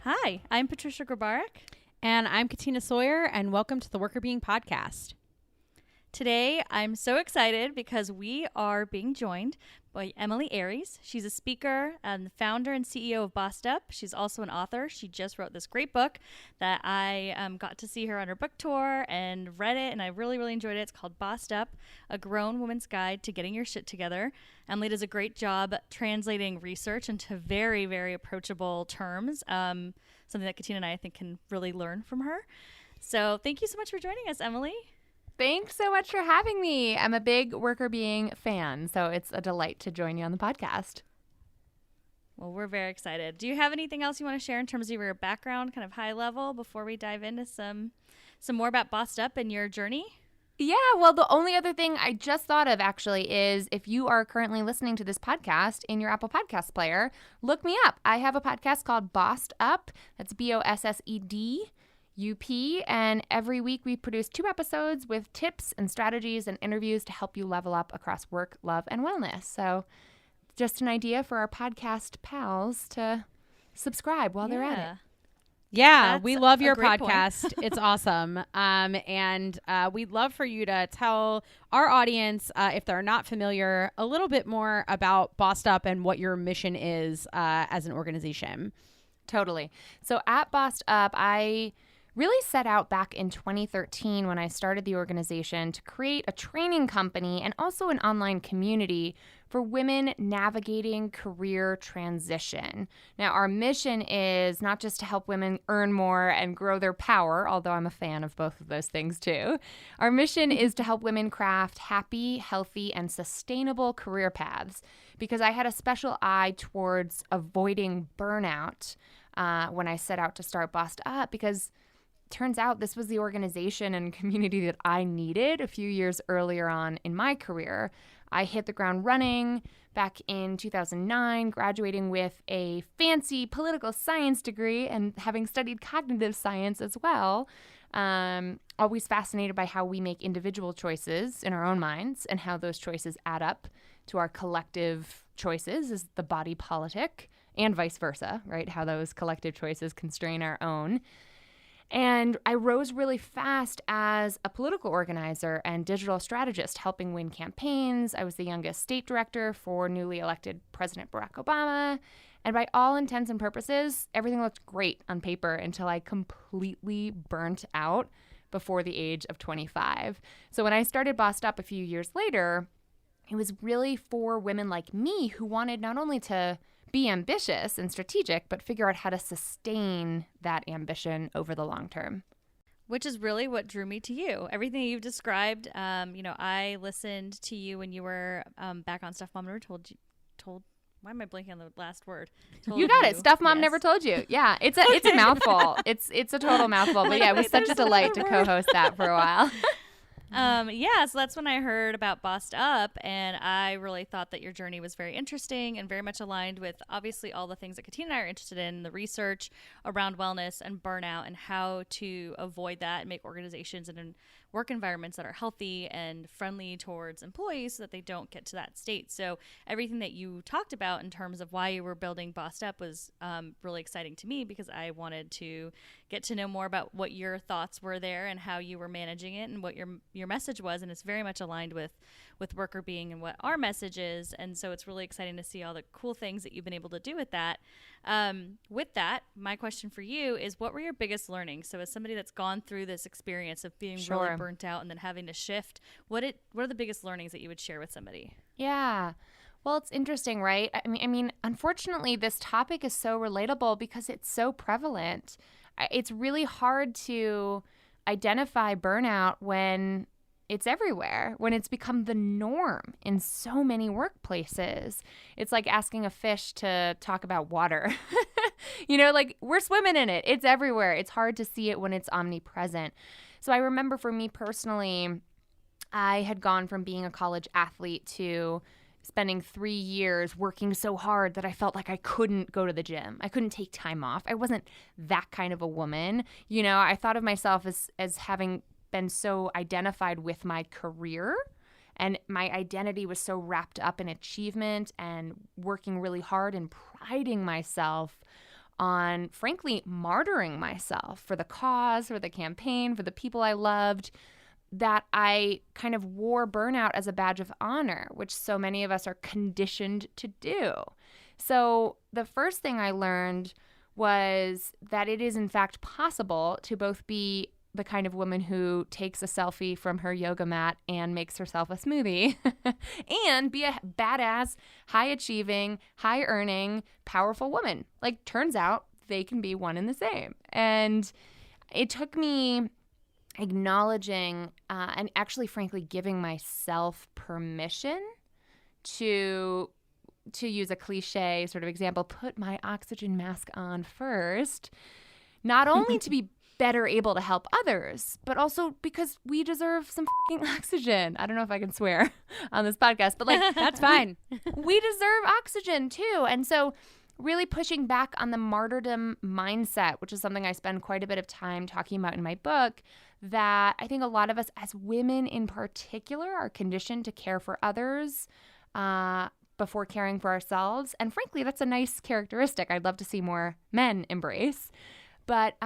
Hi, I'm Patricia Grabarek. And I'm Katina Sawyer, and welcome to the Worker Being Podcast. Today, I'm so excited because we are being joined by Emilie Aries. She's a speaker and the founder and CEO of Bossed Up. She's also an author. She just wrote this great book that I got to see her on her book tour and read it, and I really, really enjoyed it. It's called Bossed Up, A Grown Woman's Guide to Getting Your Shit Together. Emilie does a great job translating research into very, very approachable terms, something that Katina and I think can really learn from her. So thank you so much for joining us, Emilie. Thanks so much for having me. I'm a big Worker Being fan, so it's a delight to join you on the podcast. Well, we're very excited. Do you have anything else you want to share in terms of your background, kind of high level, before we dive into some more about Bossed Up and your journey? Yeah, well, the only other thing I just thought of actually is if you are currently listening to this podcast in your Apple Podcast player, look me up. I have a podcast called Bossed Up. That's BOSSED. UP, and every week we produce 2 episodes with tips and strategies and interviews to help you level up across work, love, and wellness. So just an idea for our podcast pals to subscribe while they're at it. Yeah, That's we love your great podcast. It's awesome. And we'd love for you to tell our audience, if they're not familiar, a little bit more about Bossed Up and what your mission is as an organization. Totally. So at Bossed Up, I really set out back in 2013 when I started the organization to create a training company and also an online community for women navigating career transition. Now, our mission is not just to help women earn more and grow their power, although I'm a fan of both of those things too. Our mission is to help women craft happy, healthy, and sustainable career paths, because I had a special eye towards avoiding burnout when I set out to start Bossed Up, because turns out this was the organization and community that I needed a few years earlier on in my career. I hit the ground running back in 2009, graduating with a fancy political science degree and having studied cognitive science as well. Always fascinated by how we make individual choices in our own minds and how those choices add up to our collective choices as the body politic, and vice versa, right? How those collective choices constrain our own. And I rose really fast as a political organizer and digital strategist, helping win campaigns. I was the youngest state director for newly elected President Barack Obama. And by all intents and purposes, everything looked great on paper until I completely burnt out before the age of 25. So when I started Bossed Up a few years later, it was really for women like me who wanted not only to be ambitious and strategic, but figure out how to sustain that ambition over the long term. Which is really what drew me to you. Everything you've described, I listened to you when you were back on Stuff Mom Never Told. Why am I blanking on the last word? You got it. Stuff Mom Never Told You. Yeah, it's a mouthful. It's a total mouthful. But yeah, it was such a delight to co-host that for a while. So that's when I heard about Bossed Up, and I really thought that your journey was very interesting and very much aligned with obviously all the things that Katina and I are interested in, the research around wellness and burnout and how to avoid that and make organizations and work environments that are healthy and friendly towards employees so that they don't get to that state. So everything that you talked about in terms of why you were building Bossed Up was really exciting to me, because I wanted to get to know more about what your thoughts were there and how you were managing it and what your message was. And it's very much aligned with Worker Being and what our message is. And so it's really exciting to see all the cool things that you've been able to do with that. With that, my question for you is, what were your biggest learnings? So as somebody that's gone through this experience of being really burnt out and then having to shift, what are the biggest learnings that you would share with somebody? Yeah. Well, it's interesting, right? I mean, unfortunately, this topic is so relatable because it's so prevalent. It's really hard to identify burnout when it's everywhere, when it's become the norm in so many workplaces. It's like asking a fish to talk about water. Like we're swimming in it. It's everywhere. It's hard to see it when it's omnipresent. So I remember for me personally, I had gone from being a college athlete to spending 3 years working so hard that I felt like I couldn't go to the gym. I couldn't take time off. I wasn't that kind of a woman. I thought of myself as having been so identified with my career, and my identity was so wrapped up in achievement and working really hard and priding myself on, frankly, martyring myself for the cause, for the campaign, for the people I loved, that I kind of wore burnout as a badge of honor, which so many of us are conditioned to do. So the first thing I learned was that it is in fact possible to both be the kind of woman who takes a selfie from her yoga mat and makes herself a smoothie and be a badass, high-achieving, high-earning, powerful woman. Like, turns out they can be one and the same. And it took me acknowledging and actually, frankly, giving myself permission to use a cliche sort of example, put my oxygen mask on first, not only to be better able to help others, but also because we deserve some fucking oxygen. I don't know if I can swear on this podcast, but like, that's fine. We deserve oxygen too. And so really pushing back on the martyrdom mindset, which is something I spend quite a bit of time talking about in my book, that I think a lot of us as women in particular are conditioned to care for others before caring for ourselves. And frankly, that's a nice characteristic I'd love to see more men embrace. But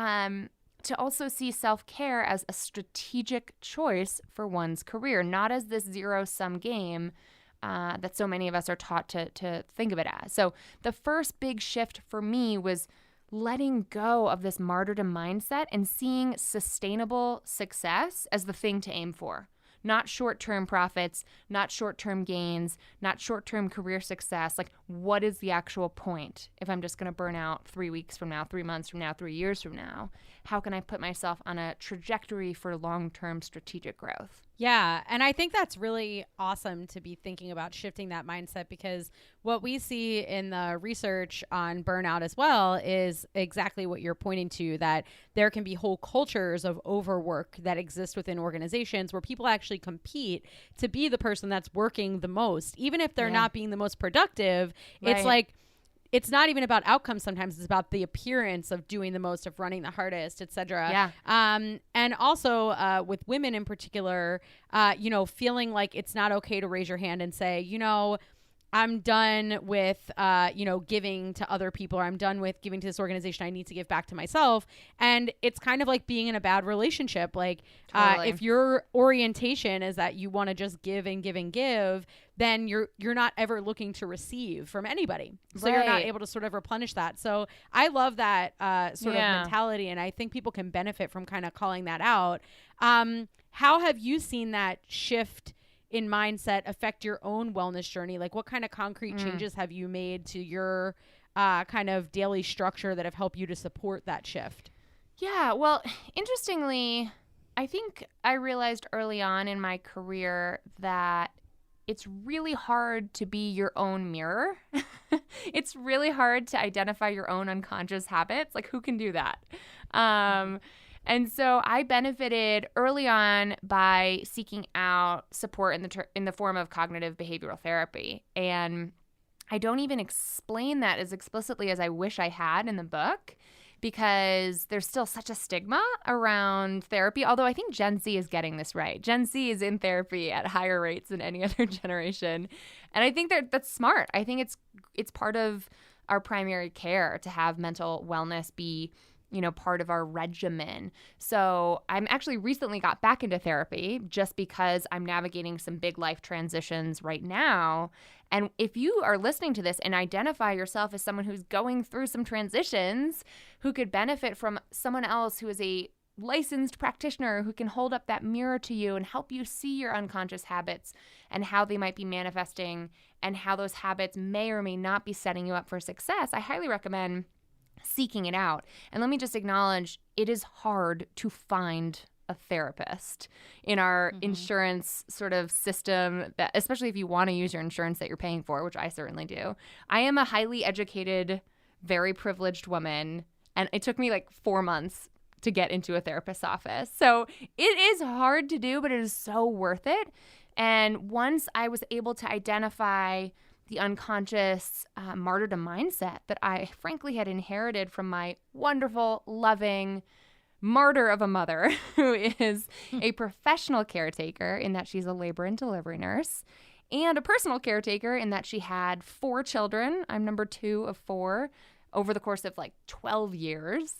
to also see self-care as a strategic choice for one's career, not as this zero-sum game that so many of us are taught to think of it as. So the first big shift for me was letting go of this martyrdom mindset and seeing sustainable success as the thing to aim for. Not short-term profits, not short-term gains, not short-term career success. Like, what is the actual point if I'm just going to burn out 3 weeks from now, 3 months from now, 3 years from now? How can I put myself on a trajectory for long-term strategic growth? Yeah. And I think that's really awesome to be thinking about shifting that mindset, because what we see in the research on burnout as well is exactly what you're pointing to, that there can be whole cultures of overwork that exist within organizations where people actually compete to be the person that's working the most, even if they're not being the most productive. Right. It's like, it's not even about outcomes. Sometimes it's about the appearance of doing the most, of running the hardest, etc. Yeah. And also with women in particular, feeling like it's not okay to raise your hand and say, I'm done with, giving to other people, or I'm done with giving to this organization. I need to give back to myself. And it's kind of like being in a bad relationship. Like, Totally. if your orientation is that you want to just give and give and give, then you're not ever looking to receive from anybody. So you're not Right. able to sort of replenish that. So I love that sort of mentality. And I think people can benefit from kind of calling that out. How have you seen that shift in mindset affect your own wellness journey? Like, what kind of concrete changes have you made to your kind of daily structure that have helped you to support that shift? Yeah, well, interestingly, I think I realized early on in my career that it's really hard to be your own mirror. It's really hard to identify your own unconscious habits. Like, who can do that? And so I benefited early on by seeking out support in the form of cognitive behavioral therapy. And I don't even explain that as explicitly as I wish I had in the book, because there's still such a stigma around therapy, although I think Gen Z is getting this right. Gen Z is in therapy at higher rates than any other generation. And I think that's smart. I think it's part of our primary care to have mental wellness be part of our regimen. So I'm actually recently got back into therapy just because I'm navigating some big life transitions right now. And if you are listening to this and identify yourself as someone who's going through some transitions, who could benefit from someone else who is a licensed practitioner who can hold up that mirror to you and help you see your unconscious habits and how they might be manifesting and how those habits may or may not be setting you up for success, I highly recommend seeking it out. And let me just acknowledge, it is hard to find a therapist in our insurance sort of system, that, especially if you want to use your insurance that you're paying for, which I certainly do. I am a highly educated, very privileged woman, and it took me like 4 months to get into a therapist's office. So it is hard to do, but it is so worth it. And once I was able to identify the unconscious martyrdom mindset that I frankly had inherited from my wonderful, loving martyr of a mother who is a professional caretaker in that she's a labor and delivery nurse, and a personal caretaker in that she had 4 children. I'm number 2 of 4. over the course of like 12 years.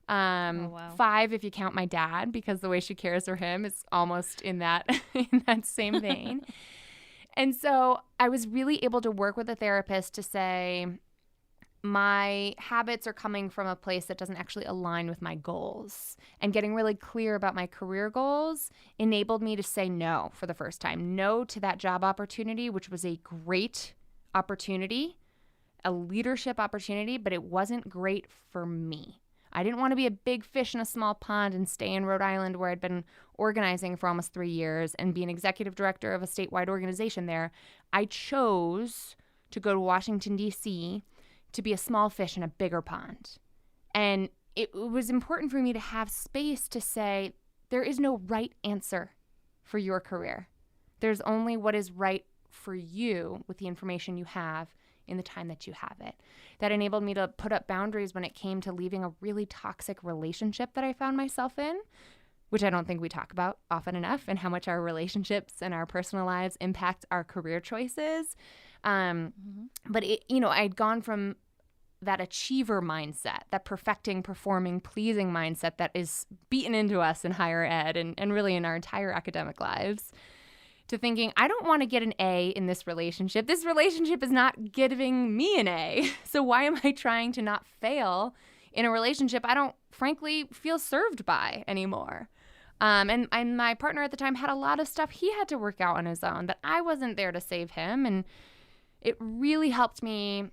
Wow. 5 if you count my dad, because the way she cares for him is almost in that in that same vein. And so I was really able to work with a therapist to say, my habits are coming from a place that doesn't actually align with my goals. And getting really clear about my career goals enabled me to say no for the first time. No to that job opportunity, which was a great opportunity, a leadership opportunity, but it wasn't great for me. I didn't want to be a big fish in a small pond and stay in Rhode Island, where I'd been organizing for almost 3 years, and be an executive director of a statewide organization there. I chose to go to Washington, D.C., to be a small fish in a bigger pond. And it was important for me to have space to say, there is no right answer for your career. There's only what is right for you with the information you have in the time that you have it. That enabled me to put up boundaries when it came to leaving a really toxic relationship that I found myself in, which I don't think we talk about often enough, and how much our relationships and our personal lives impact our career choices. But I'd gone from that achiever mindset, that perfecting, performing, pleasing mindset that is beaten into us in higher ed and really in our entire academic lives, to thinking, I don't want to get an A in this relationship. This relationship is not giving me an A. So why am I trying to not fail in a relationship I don't, frankly, feel served by anymore? And my partner at the time had a lot of stuff he had to work out on his own that I wasn't there to save him. And it really helped me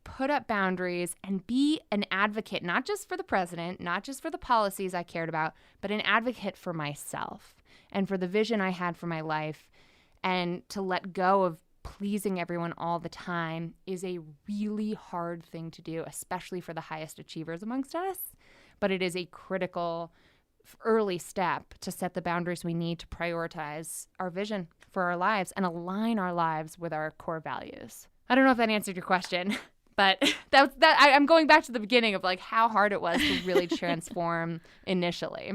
put up boundaries and be an advocate, not just for the president, not just for the policies I cared about, but an advocate for myself and for the vision I had for my life. And to let go of pleasing everyone all the time is a really hard thing to do, especially for the highest achievers amongst us. But it is a critical early step to set the boundaries we need to prioritize our vision for our lives and align our lives with our core values. I don't know if that answered your question, but I'm going back to the beginning of like how hard it was to really transform initially.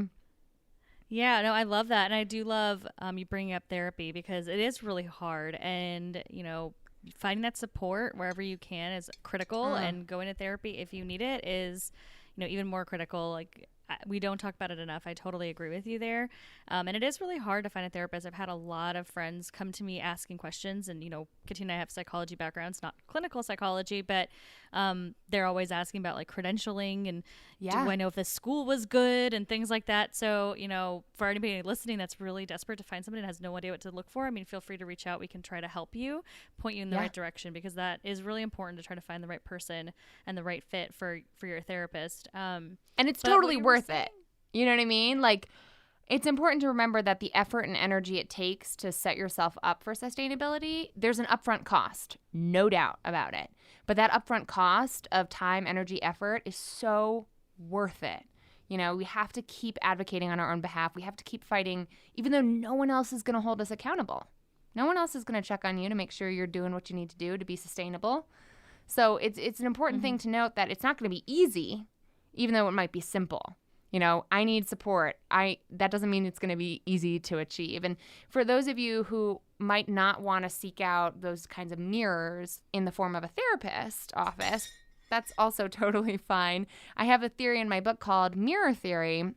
Yeah, no, I love that. And I do love you bringing up therapy, because it is really hard. And, finding that support wherever you can is critical. And going to therapy if you need it is, even more critical. Like, we don't talk about it enough. I totally agree with you there. And it is really hard to find a therapist. I've had a lot of friends come to me asking questions, and, Katina and I have psychology backgrounds, not clinical psychology, but they're always asking about like credentialing and do I know if this school was good and things like that. So, for anybody listening that's really desperate to find somebody and has no idea what to look for, I mean, feel free to reach out. We can try to help you, point you in the right direction, because that is really important to try to find the right person and the right fit for your therapist. And it's totally worth it. You know what I mean? Like, it's important to remember that the effort and energy it takes to set yourself up for sustainability, there's an upfront cost, no doubt about it. But that upfront cost of time, energy, effort is so worth it. We have to keep advocating on our own behalf. We have to keep fighting, even though no one else is going to hold us accountable. No one else is going to check on you to make sure you're doing what you need to do to be sustainable. So it's an important thing to note that it's not going to be easy, even though it might be simple. I need support. That doesn't mean it's going to be easy to achieve. And for those of you who might not want to seek out those kinds of mirrors in the form of a therapist office, that's also totally fine. I have a theory in my book called mirror theory,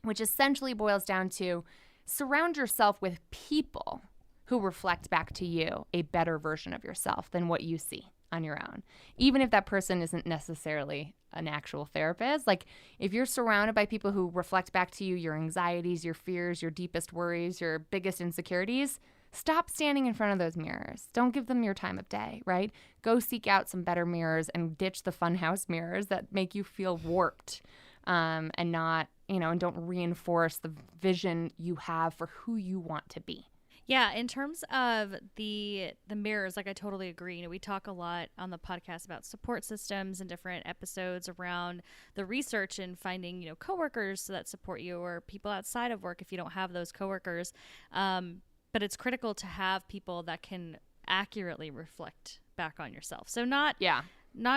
which essentially boils down to surround yourself with people who reflect back to you a better version of yourself than what you see on your own. Even if that person isn't necessarily an actual therapist, like if you're surrounded by people who reflect back to you your anxieties, your fears, your deepest worries, your biggest insecurities, stop standing in front of those mirrors. Don't give them your time of day, right? Go seek out some better mirrors and ditch the funhouse mirrors that make you feel warped and not, and don't reinforce the vision you have for who you want to be. Yeah, in terms of the mirrors, like I totally agree. We talk a lot on the podcast about support systems and different episodes around the research and finding, coworkers that support you, or people outside of work if you don't have those coworkers. But it's critical to have people that can accurately reflect back on yourself. So not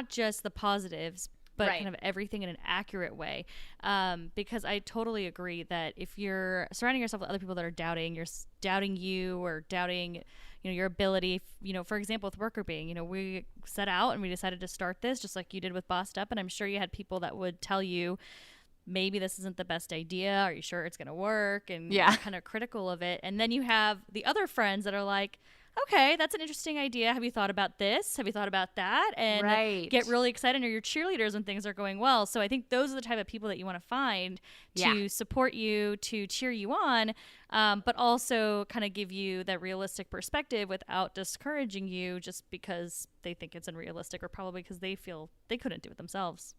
just the positives, but kind of everything in an accurate way. Because I totally agree that if you're surrounding yourself with other people that are doubting you or doubting your ability, for example, with Worker Being, we set out and we decided to start this just like you did with Bossed Up. And I'm sure you had people that would tell you, maybe this isn't the best idea. Are you sure it's going to work? And Yeah. kind of critical of it. And then you have the other friends that are like, okay, that's an interesting idea. Have you thought about this? Have you thought about that? And Right. get really excited, or your cheerleaders when things are going well. So I think those are the type of people that you want to find to support you, to cheer you on, but also kind of give you that realistic perspective without discouraging you just because they think it's unrealistic, or probably because they feel they couldn't do it themselves.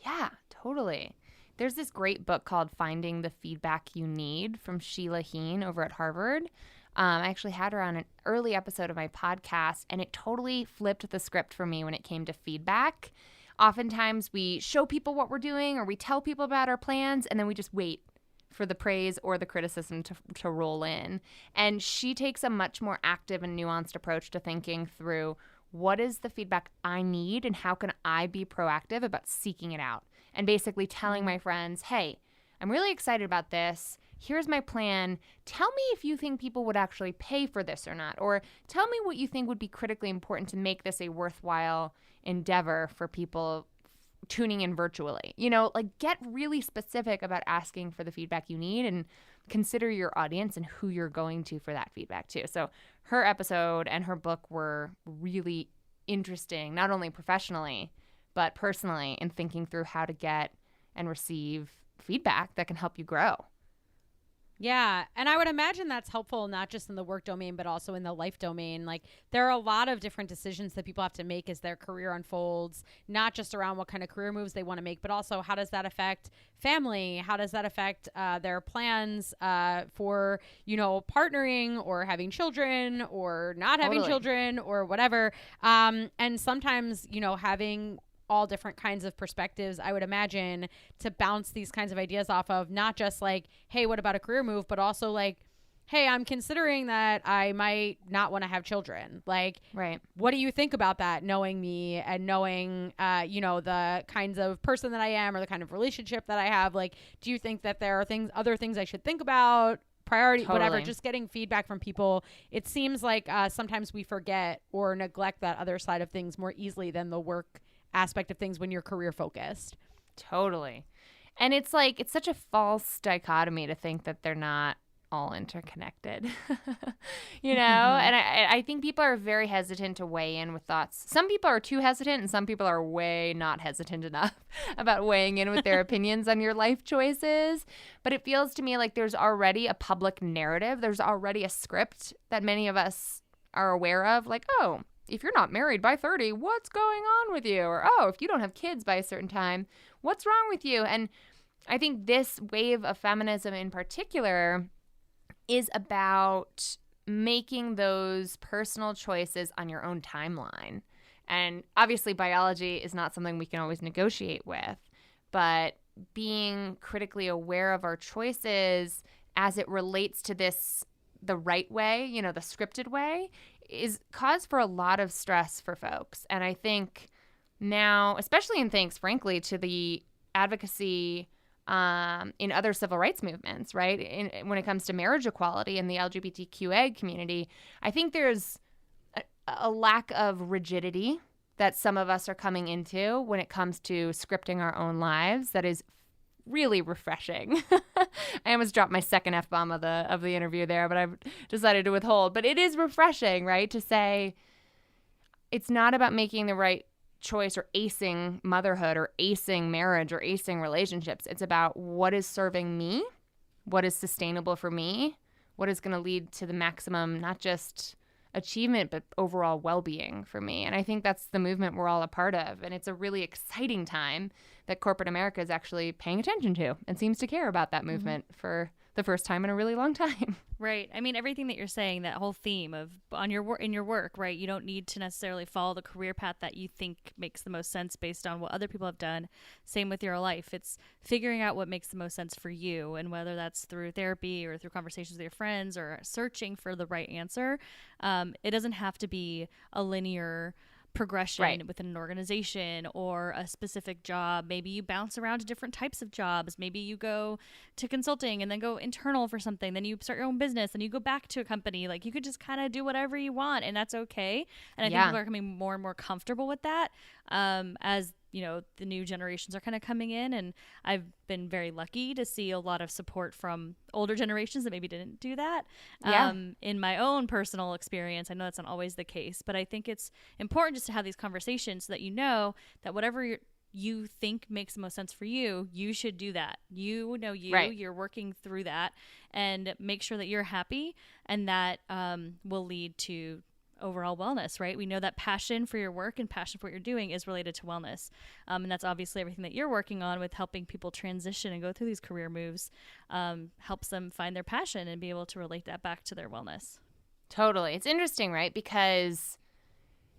Yeah, totally. There's this great book called Finding the Feedback You Need from Sheila Heen over at Harvard. I actually had her on an early episode of my podcast, and it totally flipped the script for me when it came to feedback. Oftentimes we show people what we're doing, or we tell people about our plans, and then we just wait for the praise or the criticism to roll in. And she takes a much more active and nuanced approach to thinking through, what is the feedback I need and how can I be proactive about seeking it out? And basically telling my friends, hey, I'm really excited about this. Here's my plan. Tell me if you think people would actually pay for this or not. Or tell me what you think would be critically important to make this a worthwhile endeavor for people tuning in virtually. Get really specific about asking for the feedback you need, and consider your audience and who you're going to for that feedback too. So her episode and her book were really interesting, not only professionally, but personally, in thinking through how to get and receive feedback that can help you grow. Yeah. And I would imagine that's helpful, not just in the work domain, but also in the life domain. Like, there are a lot of different decisions that people have to make as their career unfolds, not just around what kind of career moves they want to make, but also how does that affect family? How does that affect their plans for, partnering or having children or not having children or whatever. And sometimes, having all different kinds of perspectives, I would imagine, to bounce these kinds of ideas off of, not just like, hey, what about a career move, but also like, hey, I'm considering that I might not want to have children. Like, right. What do you think about that, knowing me and knowing, the kinds of person that I am or the kind of relationship that I have? Like, do you think that there are other things I should think about? Priority, whatever, just getting feedback from people. It seems like sometimes we forget or neglect that other side of things more easily than the work aspect of things when you're career focused. Totally. And it's like, it's such a false dichotomy to think that they're not all interconnected, And I think people are very hesitant to weigh in with thoughts. Some people are too hesitant, and some people are way not hesitant enough about weighing in with their opinions on your life choices. But it feels to me like there's already a public narrative. There's already a script that many of us are aware of, like, oh, if you're not married by 30, what's going on with you? Or, oh, if you don't have kids by a certain time, what's wrong with you? And I think this wave of feminism in particular is about making those personal choices on your own timeline. And obviously biology is not something we can always negotiate with, but being critically aware of our choices as it relates to the right way, the scripted way, is cause for a lot of stress for folks. And I think now, especially in thanks, frankly, to the advocacy in other civil rights movements, right? When it comes to marriage equality in the LGBTQA community, I think there's a lack of rigidity that some of us are coming into when it comes to scripting our own lives that is really refreshing. I almost dropped my second F-bomb of the interview there, but I've decided to withhold. But it is refreshing, right? To say it's not about making the right choice or acing motherhood or acing marriage or acing relationships. It's about what is serving me, what is sustainable for me, what is going to lead to the maximum, not just achievement, but overall well-being for me. And I think that's the movement we're all a part of. And it's a really exciting time that corporate America is actually paying attention to and seems to care about that movement for the first time in a really long time. Right. I mean, everything that you're saying, that whole theme of in your work, right? You don't need to necessarily follow the career path that you think makes the most sense based on what other people have done. Same with your life. It's figuring out what makes the most sense for you, and whether that's through therapy or through conversations with your friends or searching for the right answer. It doesn't have to be a linear progression Right. within an organization or a specific job. Maybe you bounce around to different types of jobs. Maybe you go to consulting and then go internal for something. Then you start your own business and you go back to a company. Like, you could just kind of do whatever you want, and that's okay. And I think Yeah. people are becoming more and more comfortable with that, as the new generations are kind of coming in. And I've been very lucky to see a lot of support from older generations that maybe didn't do that. Yeah. In my own personal experience, I know that's not always the case, but I think it's important just to have these conversations so that that whatever you think makes the most sense for you, you should do that. Right. You're working through that, and make sure that you're happy, and that will lead to overall wellness, right? We know that passion for your work and passion for what you're doing is related to wellness. And that's obviously everything that you're working on with helping people transition and go through these career moves, helps them find their passion and be able to relate that back to their wellness. Totally. It's interesting, right? Because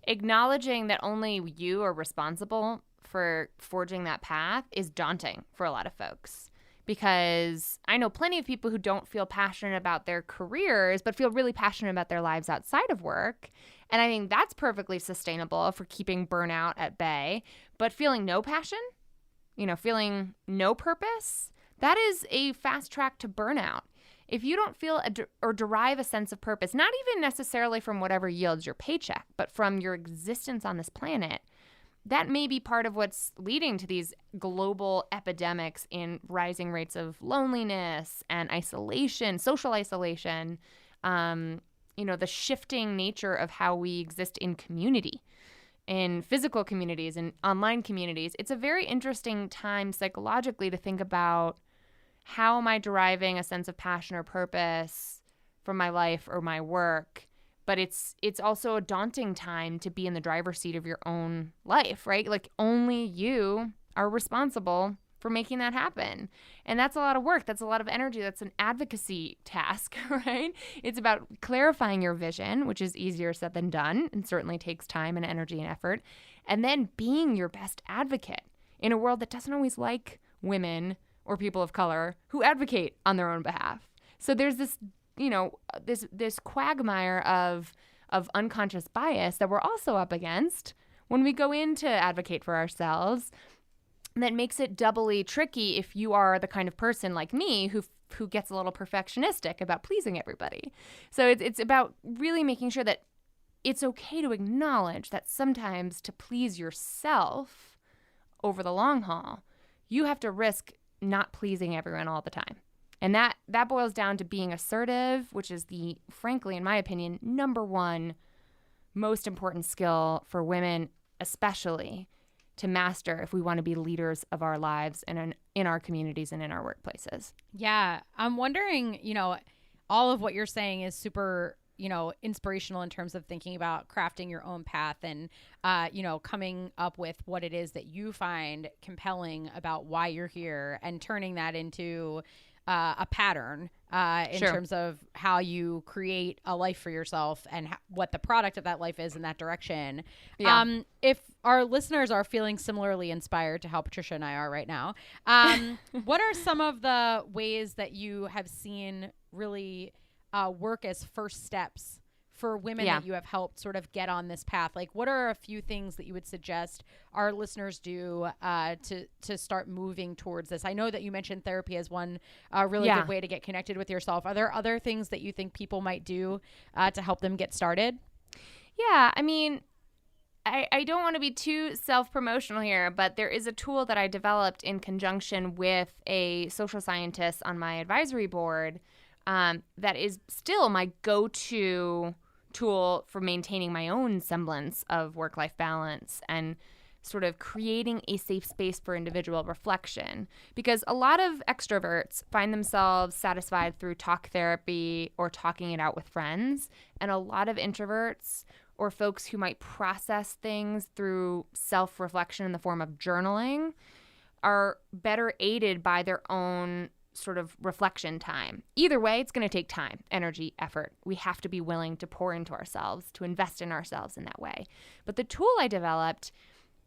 acknowledging that only you are responsible for forging that path is daunting for a lot of folks. Because I know plenty of people who don't feel passionate about their careers, but feel really passionate about their lives outside of work. And I think that's perfectly sustainable for keeping burnout at bay. But feeling no passion, feeling no purpose, that is a fast track to burnout. If you don't feel or derive a sense of purpose, not even necessarily from whatever yields your paycheck, but from your existence on this planet, that may be part of what's leading to these global epidemics in rising rates of loneliness and isolation, social isolation, the shifting nature of how we exist in community, in physical communities and online communities. It's a very interesting time psychologically to think about, how am I deriving a sense of passion or purpose from my life or my work? But it's also a daunting time to be in the driver's seat of your own life, right? Like, only you are responsible for making that happen. And that's a lot of work. That's a lot of energy. That's an advocacy task, right? It's about clarifying your vision, which is easier said than done, and certainly takes time and energy and effort. And then being your best advocate in a world that doesn't always like women or people of color who advocate on their own behalf. So there's this this quagmire of unconscious bias that we're also up against when we go in to advocate for ourselves. That makes it doubly tricky if you are the kind of person like me who gets a little perfectionistic about pleasing everybody. So it's about really making sure that it's okay to acknowledge that sometimes to please yourself over the long haul, you have to risk not pleasing everyone all the time. And that boils down to being assertive, which is frankly, in my opinion, number one most important skill for women, especially, to master if we want to be leaders of our lives and in our communities and in our workplaces. Yeah. I'm wondering, all of what you're saying is super, inspirational in terms of thinking about crafting your own path and, coming up with what it is that you find compelling about why you're here and turning that into a pattern in Sure. terms of how you create a life for yourself and what the product of that life is in that direction. Yeah. If our listeners are feeling similarly inspired to how Patricia and I are right now, what are some of the ways that you have seen really work as first steps for women that you have helped sort of get on this path? Like, what are a few things that you would suggest our listeners do to start moving towards this? I know that you mentioned therapy as one really good way to get connected with yourself. Are there other things that you think people might do to help them get started? Yeah, I mean, I don't want to be too self-promotional here, but there is a tool that I developed in conjunction with a social scientist on my advisory board that is still my go-to tool for maintaining my own semblance of work-life balance and sort of creating a safe space for individual reflection. Because a lot of extroverts find themselves satisfied through talk therapy or talking it out with friends, and a lot of introverts or folks who might process things through self-reflection in the form of journaling are better aided by their own sort of reflection time. Either way, it's going to take time, energy, effort. We have to be willing to pour into ourselves, to invest in ourselves in that way. But the tool I developed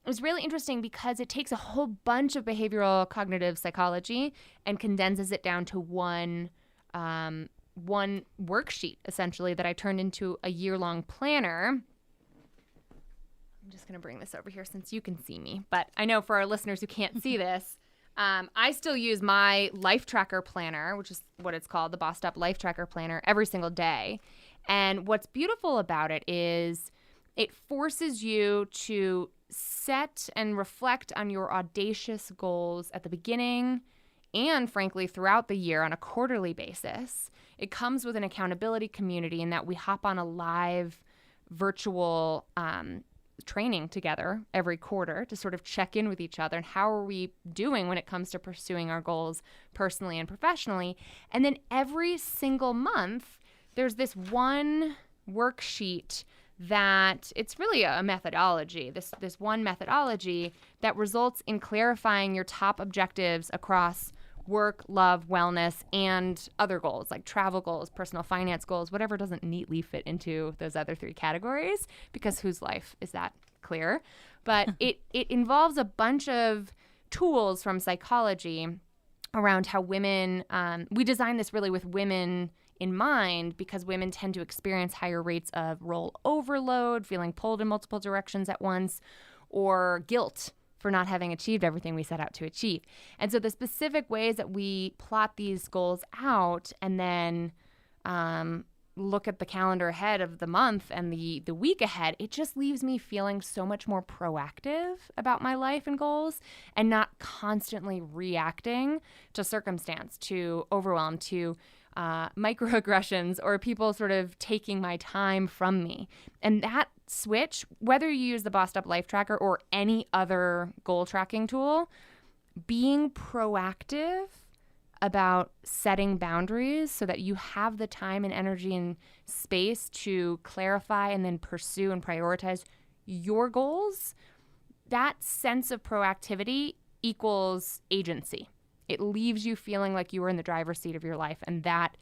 was really interesting because it takes a whole bunch of behavioral cognitive psychology and condenses it down to one worksheet, essentially, that I turned into a year-long planner. I'm just going to bring this over here since you can see me. But I know for our listeners who can't see this, I still use my life tracker planner, which is what it's called, the Bossed Up Life Tracker Planner, every single day. And what's beautiful about it is it forces you to set and reflect on your audacious goals at the beginning and, frankly, throughout the year on a quarterly basis. It comes with an accountability community in that we hop on a live virtual training together every quarter to sort of check in with each other and how are we doing when it comes to pursuing our goals personally and professionally. And then every single month, there's this one worksheet that it's really a methodology, this one methodology that results in clarifying your top objectives across work, love, wellness, and other goals like travel goals, personal finance goals, whatever doesn't neatly fit into those other 3 categories, because whose life is that clear? But it involves a bunch of tools from psychology around how women, we designed this really with women in mind because women tend to experience higher rates of role overload, feeling pulled in multiple directions at once, or guilt for not having achieved everything we set out to achieve. And so the specific ways that we plot these goals out and then look at the calendar ahead of the month and the week ahead, it just leaves me feeling so much more proactive about my life and goals and not constantly reacting to circumstance, to overwhelm, to microaggressions or people sort of taking my time from me. And that switch, whether you use the Bossed Up Life Tracker or any other goal tracking tool, being proactive about setting boundaries so that you have the time and energy and space to clarify and then pursue and prioritize your goals, that sense of proactivity equals agency. It leaves you feeling like you are in the driver's seat of your life, and that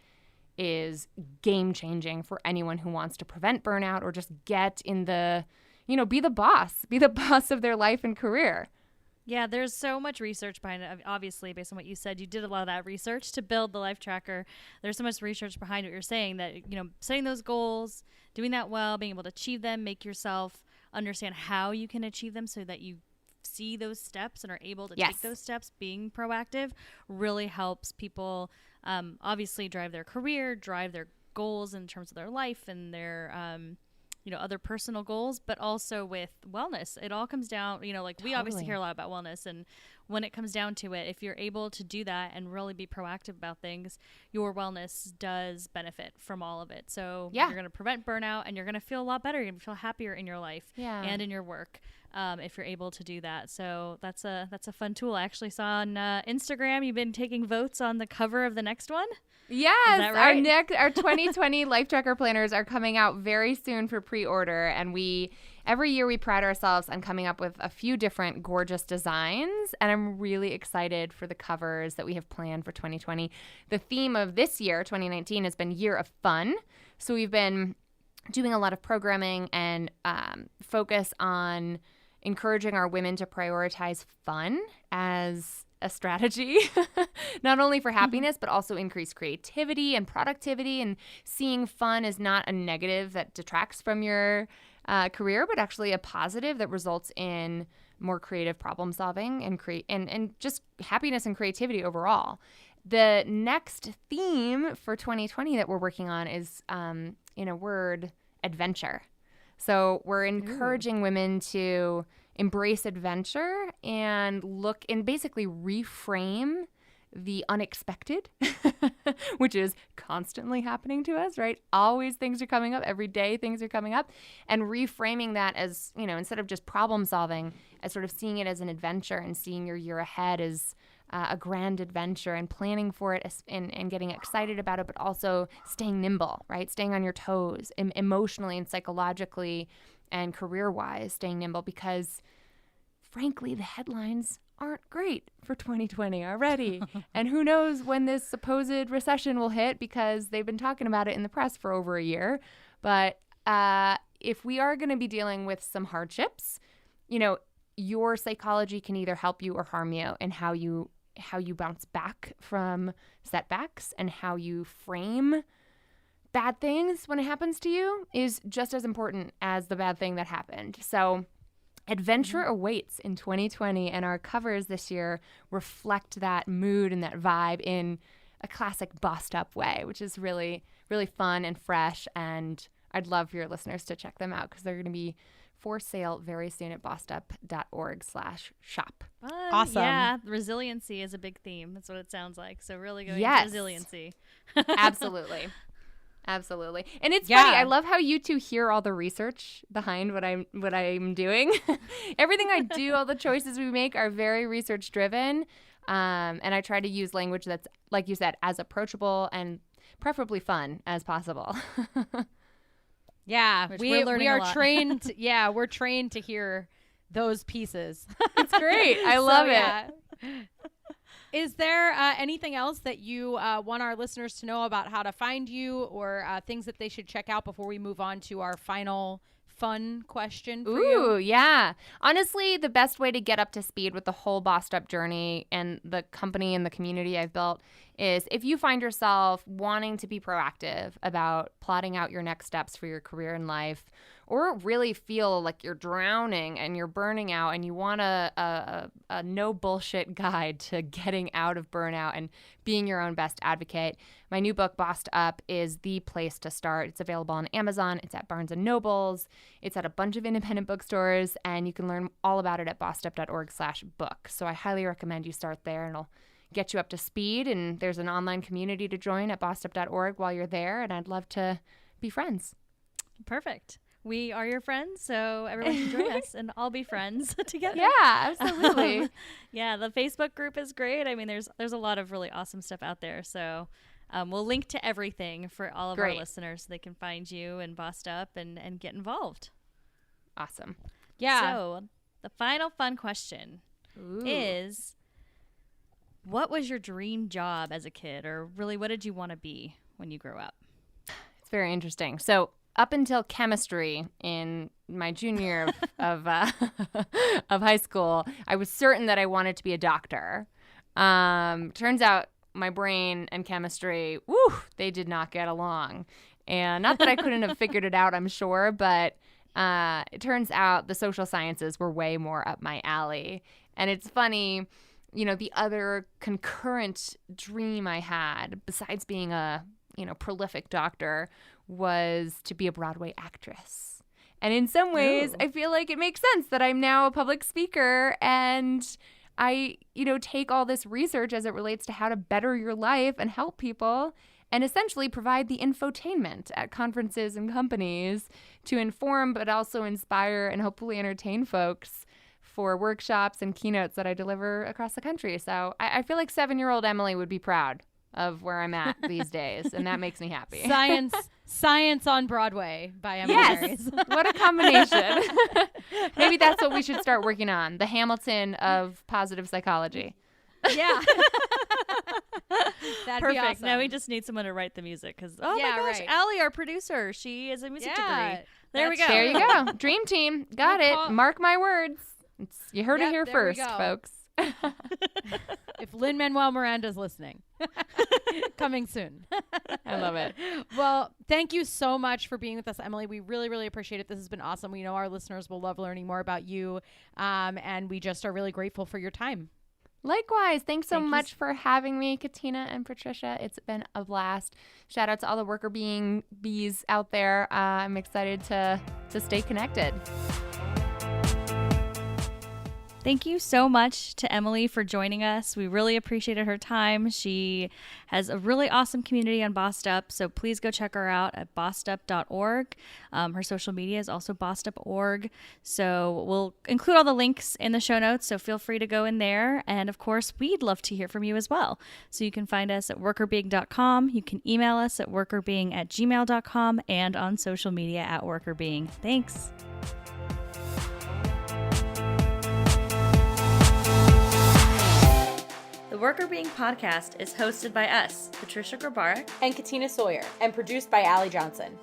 is game-changing for anyone who wants to prevent burnout or just get in the, be the boss of their life and career. Yeah, there's so much research behind it. Obviously, based on what you said, you did a lot of that research to build the life tracker. There's so much research behind what you're saying that, setting those goals, doing that well, being able to achieve them, make yourself understand how you can achieve them so that you see those steps and are able to take those steps, being proactive really helps people obviously drive their career, drive their goals in terms of their life and their other personal goals, but also with wellness. It all comes down, we obviously hear a lot about wellness, and when it comes down to it, if you're able to do that and really be proactive about things, your wellness does benefit from all of it. So you're going to prevent burnout and you're going to feel a lot better. You're going to feel happier in your life and in your work. If you're able to do that. So that's a fun tool. I actually saw on Instagram you've been taking votes on the cover of the next one. Yes, is that right? Our 2020 Life Tracker planners are coming out very soon for pre-order, and every year we pride ourselves on coming up with a few different gorgeous designs, and I'm really excited for the covers that we have planned for 2020. The theme of this year, 2019, has been Year of Fun, so we've been doing a lot of programming and focus on encouraging our women to prioritize fun as a strategy, not only for happiness, but also increase creativity and productivity, and seeing fun as not a negative that detracts from your career, but actually a positive that results in more creative problem solving and just happiness and creativity overall. The next theme for 2020 that we're working on is, in a word, adventure. So we're encouraging women to embrace adventure and look and basically reframe the unexpected, which is constantly happening to us, right? Always things are coming up. Every day things are coming up. And reframing that as, instead of just problem solving, as sort of seeing it as an adventure and seeing your year ahead as a grand adventure and planning for it and getting excited about it, but also staying nimble, right? Staying on your toes emotionally and psychologically and career-wise, staying nimble, because frankly, the headlines aren't great for 2020 already. And who knows when this supposed recession will hit, because they've been talking about it in the press for over a year. But if we are going to be dealing with some hardships, your psychology can either help you or harm you, and how you bounce back from setbacks and how you frame bad things when it happens to you is just as important as the bad thing that happened. So Adventure awaits in 2020, and our covers this year reflect that mood and that vibe in a classic bossed up way, which is really, really fun and fresh. And I'd love for your listeners to check them out because they're going to be for sale very soon at bossedup.org/shop. Awesome. Yeah, resiliency is a big theme. That's what it sounds like. So really going Yes. to resiliency. Absolutely. Absolutely. And it's funny. I love how you two hear all the research behind what I'm doing. Everything I do, all the choices we make are very research driven. And I try to use language that's, like you said, as approachable and preferably fun as possible. Yeah, Which we we're learning a are lot. trained. Yeah, we're trained to hear those pieces. It's great. I love it. Yeah. Is there anything else that you want our listeners to know about how to find you or things that they should check out before we move on to our final fun question for you? Ooh, yeah. Honestly, the best way to get up to speed with the whole Bossed Up journey and the company and the community I've built is if you find yourself wanting to be proactive about plotting out your next steps for your career and life, or really feel like you're drowning and you're burning out and you want a no bullshit guide to getting out of burnout and being your own best advocate, my new book, Bossed Up, is the place to start. It's available on Amazon. It's at Barnes & Nobles. It's at a bunch of independent bookstores, and you can learn all about it at bossedup.org/book. So I highly recommend you start there, and it'll get you up to speed. And there's an online community to join at bossedup.org while you're there, and I'd love to be friends. Perfect. We are your friends, so everyone can join us and all be friends together. Yeah, absolutely. Yeah, the Facebook group is great. I mean, there's a lot of really awesome stuff out there. So we'll link to everything for all of our listeners so they can find you and Bossed Up and get involved. Awesome. Yeah. So the final fun question is, what was your dream job as a kid, or really what did you want to be when you grew up? It's very interesting. So up until chemistry in my junior year of high school, I was certain that I wanted to be a doctor. Turns out my brain and chemistry, they did not get along. And not that I couldn't have figured it out, I'm sure, but it turns out the social sciences were way more up my alley. And it's funny, the other concurrent dream I had, besides being a prolific doctor, was to be a Broadway actress. And in some ways, I feel like it makes sense that I'm now a public speaker and I, take all this research as it relates to how to better your life and help people and essentially provide the infotainment at conferences and companies to inform but also inspire and hopefully entertain folks for workshops and keynotes that I deliver across the country. So I feel like 7-year-old Emily would be proud of where I'm at these days, and that makes me happy. Science on Broadway by Emilie Aries. What a combination. Maybe that's what we should start working on, the Hamilton of positive psychology. Yeah. That'd Perfect. be awesome. Now we just need someone to write the music because, my gosh, right. Allie, our producer, she is a music degree. There we go. There you go. Dream team. Got it. Mark my words. You heard it here there first, we go. folks. If Lin-Manuel Miranda's listening. Coming soon. I love it. Well, thank you so much for being with us, Emily. We really, really appreciate it. This has been awesome. We know our listeners will love learning more about you, and we just are really grateful for your time. Likewise. Thanks so much for having me, Katina and Patricia. It's been a blast. Shout out to all the worker bees out there. I'm excited to stay connected. Thank you so much to Emily for joining us. We really appreciated her time. She has a really awesome community on Bossed Up, so please go check her out at bossedup.org. Her social media is also bossedup.org. So we'll include all the links in the show notes, so feel free to go in there. And of course, we'd love to hear from you as well. So you can find us at workerbeing.com. You can email us at workerbeing@gmail.com and on social media at workerbeing. Thanks. The Worker Being podcast is hosted by us, Patricia Grabarek and Katina Sawyer, and produced by Allie Johnson.